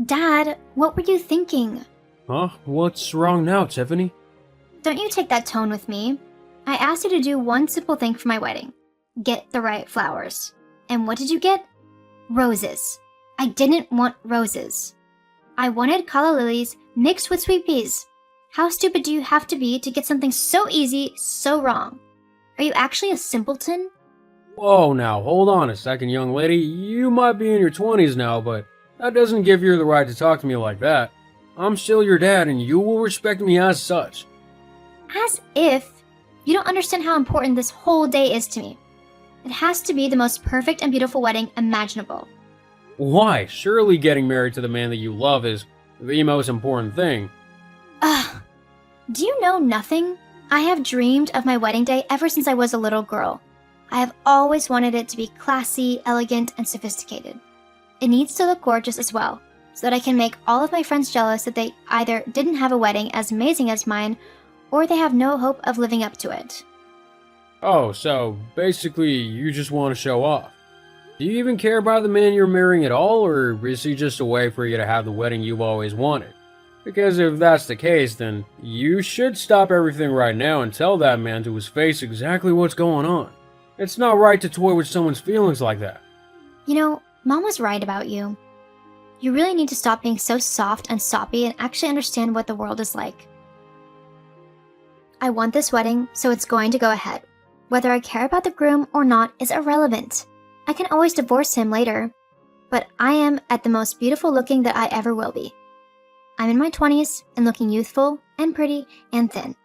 Dad, what were you thinking? Huh? What's wrong now, Tiffany? Don't you take that tone with me. I asked you to do one simple thing for my wedding. Get the right flowers. And what did you get? Roses. I didn't want roses. I wanted calla lilies mixed with sweet peas. How stupid do you have to be to get something so easy, so wrong? Are you actually a simpleton? Whoa, now, hold on a second, young lady. You might be in your 20s now, but that doesn't give you the right to talk to me like that. I'm still your dad, and you will respect me as such. As if you don't understand how important this whole day is to me. It has to be the most perfect and beautiful wedding imaginable. Why? Surely getting married to the man that you love is the most important thing. Ugh. Do you know nothing? I have dreamed of my wedding day ever since I was a little girl. I have always wanted it to be classy, elegant, and sophisticated. It needs to look gorgeous as well, so that I can make all of my friends jealous that they either didn't have a wedding as amazing as mine, or they have no hope of living up to it. Oh, so basically you just want to show off. Do you even care about the man you're marrying at all, or is he just a way for you to have the wedding you've always wanted? Because if that's the case, then you should stop everything right now and tell that man to his face exactly what's going on. It's not right to toy with someone's feelings like that. You know, Mom was right about you. You really need to stop being so soft and soppy and actually understand what the world is like. I want this wedding, so it's going to go ahead. Whether I care about the groom or not is irrelevant. I can always divorce him later. But I am at the most beautiful looking that I ever will be. I'm in my 20s and looking youthful and pretty and thin.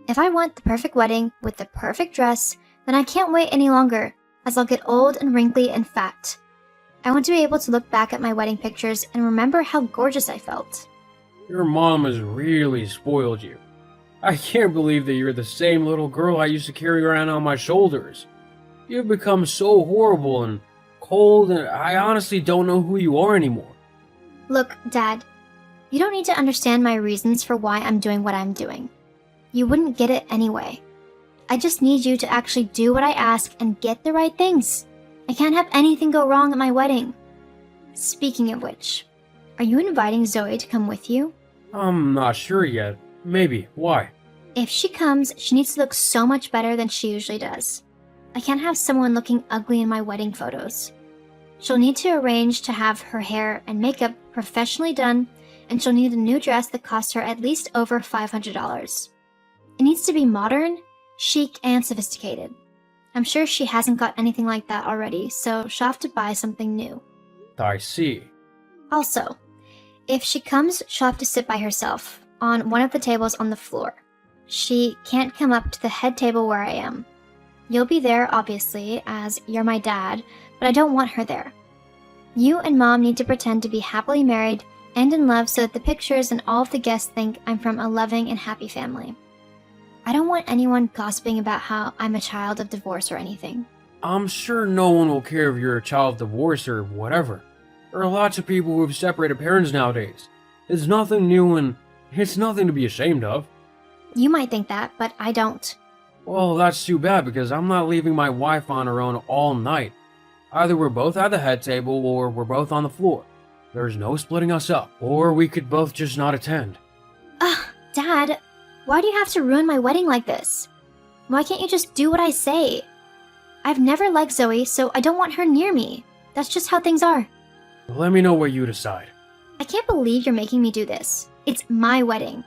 If I want the perfect wedding with the perfect dress, then I can't wait any longer, as I'll get old and wrinkly and fat. I want to be able to look back at my wedding pictures and remember how gorgeous I felt. Your mom has really spoiled you. I can't believe that you're the same little girl I used to carry around on my shoulders. You've become so horrible and cold, and I honestly don't know who you are anymore. Look, Dad, you don't need to understand my reasons for why I'm doing what I'm doing. You wouldn't get it anyway. I just need you to actually do what I ask and get the right things. I can't have anything go wrong at my wedding. Speaking of which, are you inviting Zoe to come with you? I'm not sure yet. Maybe. Why? If she comes, she needs to look so much better than she usually does. I can't have someone looking ugly in my wedding photos. She'll need to arrange to have her hair and makeup professionally done, and she'll need a new dress that costs her at least over $500. It needs to be modern, chic, and sophisticated. I'm sure she hasn't got anything like that already, so she'll have to buy something new. I see. Also, if she comes, she'll have to sit by herself, on one of the tables on the floor. She can't come up to the head table where I am. You'll be there, obviously, as you're my dad, but I don't want her there. You and Mom need to pretend to be happily married and in love so that the pictures and all of the guests think I'm from a loving and happy family. I don't want anyone gossiping about how I'm a child of divorce or anything. I'm sure no one will care if you're a child of divorce or whatever. There are lots of people who have separated parents nowadays. It's nothing new and it's nothing to be ashamed of. You might think that, but I don't. Well, that's too bad because I'm not leaving my wife on her own all night. Either we're both at the head table or we're both on the floor. There's no splitting us up, or we could both just not attend. Ugh, Dad, why do you have to ruin my wedding like this? Why can't you just do what I say? I've never liked Zoe, so I don't want her near me. That's just how things are. Let me know what you decide. I can't believe you're making me do this. It's my wedding.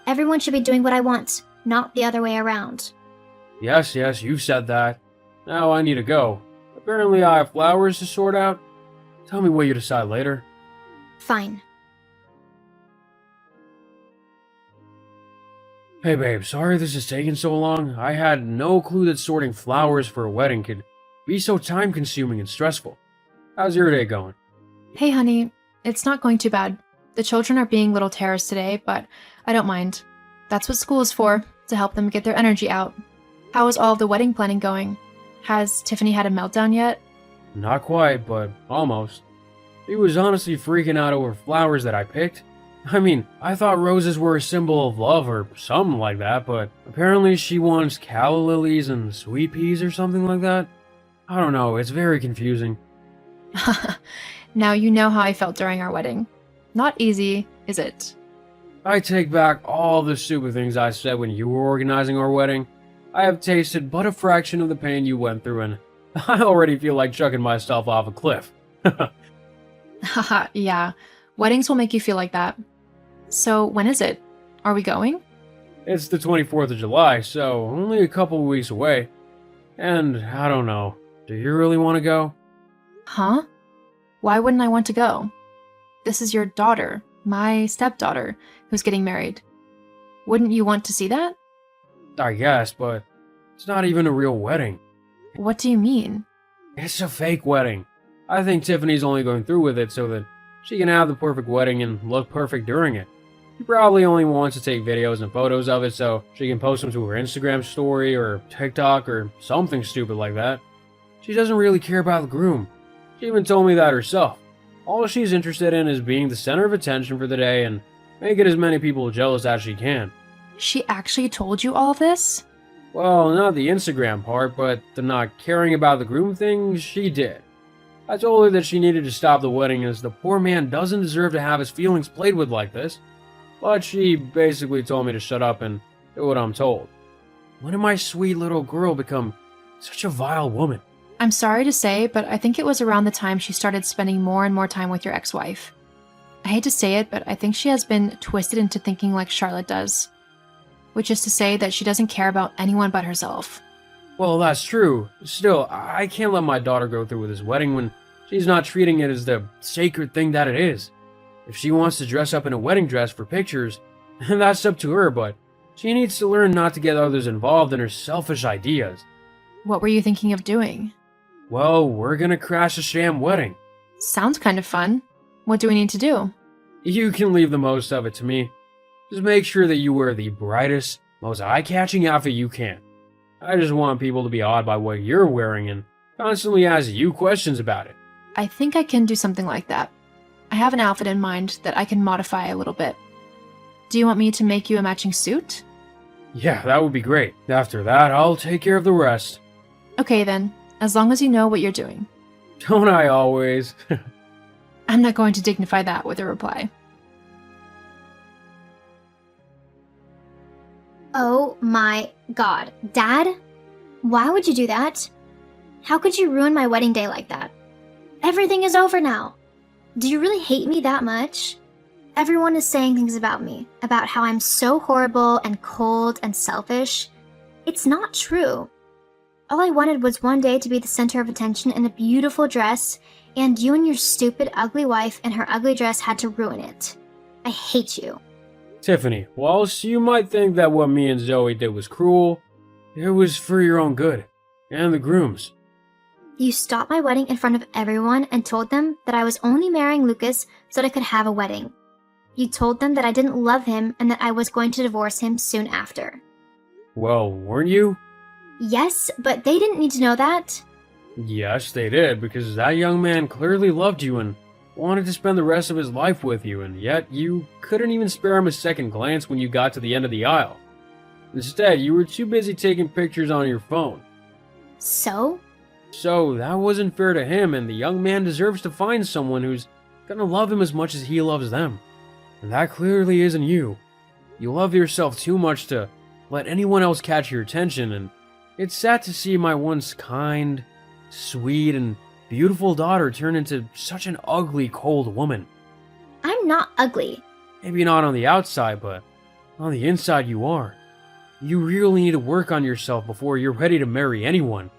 Everyone should be doing what I want, not the other way around. Yes, you said that. Now I need to go. Apparently I have flowers to sort out. Tell me what you decide later. Fine. Hey babe, sorry this is taking so long. I had no clue that sorting flowers for a wedding could be so time-consuming and stressful. How's your day going? Hey honey, it's not going too bad. The children are being little terrors today, but I don't mind. That's what school is for, to help them get their energy out. How is all of the wedding planning going? Has Tiffany had a meltdown yet? Not quite, but almost. He was honestly freaking out over flowers that I picked. I mean, I thought roses were a symbol of love or something like that, but apparently she wants calla lilies and sweet peas or something like that. I don't know, it's very confusing. Now you know how I felt during our wedding. Not easy, is it? I take back all the stupid things I said when you were organizing our wedding. I have tasted but a fraction of the pain you went through, and I already feel like chucking myself off a cliff. Haha, yeah. Weddings will make you feel like that. So, when is it? Are we going? It's the 24th of July, so only a couple weeks away. And I don't know, do you really want to go? Huh? Why wouldn't I want to go? This is your daughter, my stepdaughter, who's getting married. Wouldn't you want to see that? I guess, but it's not even a real wedding. What do you mean? It's a fake wedding. I think Tiffany's only going through with it so that she can have the perfect wedding and look perfect during it. She probably only wants to take videos and photos of it so she can post them to her Instagram story or TikTok or something stupid like that. She doesn't really care about the groom. She even told me that herself. All she's interested in is being the center of attention for the day and making as many people jealous as she can. She actually told you all of this? Well, not the Instagram part, but the not caring about the groom thing, she did. I told her that she needed to stop the wedding as the poor man doesn't deserve to have his feelings played with like this. But she basically told me to shut up and do what I'm told. When did my sweet little girl become such a vile woman? I'm sorry to say, but I think it was around the time she started spending more and more time with your ex-wife. I hate to say it, but I think she has been twisted into thinking like Charlotte does. Which is to say that she doesn't care about anyone but herself. Well, that's true. Still, I can't let my daughter go through with this wedding when she's not treating it as the sacred thing that it is. If she wants to dress up in a wedding dress for pictures, that's up to her, but she needs to learn not to get others involved in her selfish ideas. What were you thinking of doing? Well, we're gonna crash a sham wedding. Sounds kind of fun. What do we need to do? You can leave the most of it to me. Just make sure that you wear the brightest, most eye-catching outfit you can. I just want people to be awed by what you're wearing and constantly ask you questions about it. I think I can do something like that. I have an outfit in mind that I can modify a little bit. Do you want me to make you a matching suit? Yeah, that would be great. After that, I'll take care of the rest. Okay then, as long as you know what you're doing. Don't I always? I'm not going to dignify that with a reply. Oh my god. Dad? Why would you do that? How could you ruin my wedding day like that? Everything is over now. Do you really hate me that much? Everyone is saying things about me, about how I'm so horrible and cold and selfish. It's not true. All I wanted was one day to be the center of attention in a beautiful dress, and you and your stupid, ugly wife in her ugly dress had to ruin it. I hate you. Tiffany, whilst you might think that what me and Zoe did was cruel, it was for your own good, and the groom's. You stopped my wedding in front of everyone and told them that I was only marrying Lucas so that I could have a wedding. You told them that I didn't love him and that I was going to divorce him soon after. Well, weren't you? Yes, but they didn't need to know that. Yes, they did, because that young man clearly loved you and wanted to spend the rest of his life with you, and yet you couldn't even spare him a second glance when you got to the end of the aisle. Instead, you were too busy taking pictures on your phone. So? So, that wasn't fair to him, and the young man deserves to find someone who's gonna love him as much as he loves them. And that clearly isn't you. You love yourself too much to let anyone else catch your attention, and it's sad to see my once kind, sweet, and beautiful daughter turn into such an ugly, cold woman. I'm not ugly. Maybe not on the outside, but on the inside you are. You really need to work on yourself before you're ready to marry anyone.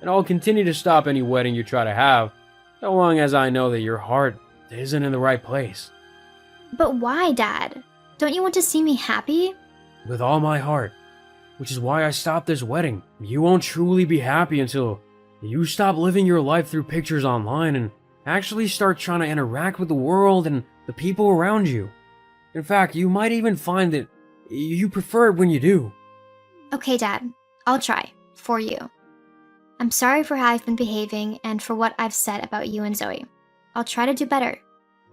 And I'll continue to stop any wedding you try to have, so long as I know that your heart isn't in the right place. But why, Dad? Don't you want to see me happy? With all my heart. Which is why I stopped this wedding. You won't truly be happy until you stop living your life through pictures online and actually start trying to interact with the world and the people around you. In fact, you might even find that you prefer it when you do. Okay, Dad. I'll try. For you. I'm sorry for how I've been behaving and for what I've said about you and Zoe. I'll try to do better.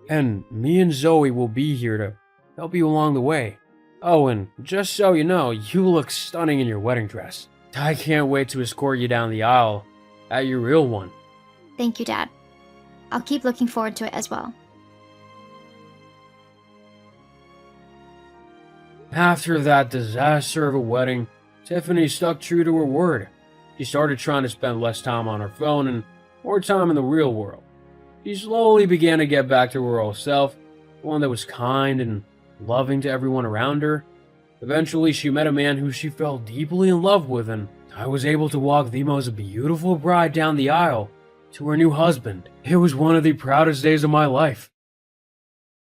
And me and Zoe will be here to help you along the way. Oh, and just so you know, you look stunning in your wedding dress. I can't wait to escort you down the aisle at your real one. Thank you, Dad. I'll keep looking forward to it as well. After that disaster of a wedding, Tiffany stuck true to her word. She started trying to spend less time on her phone and more time in the real world. She slowly began to get back to her old self, one that was kind and loving to everyone around her. Eventually, she met a man who she fell deeply in love with, and I was able to walk the most beautiful bride down the aisle to her new husband. It was one of the proudest days of my life.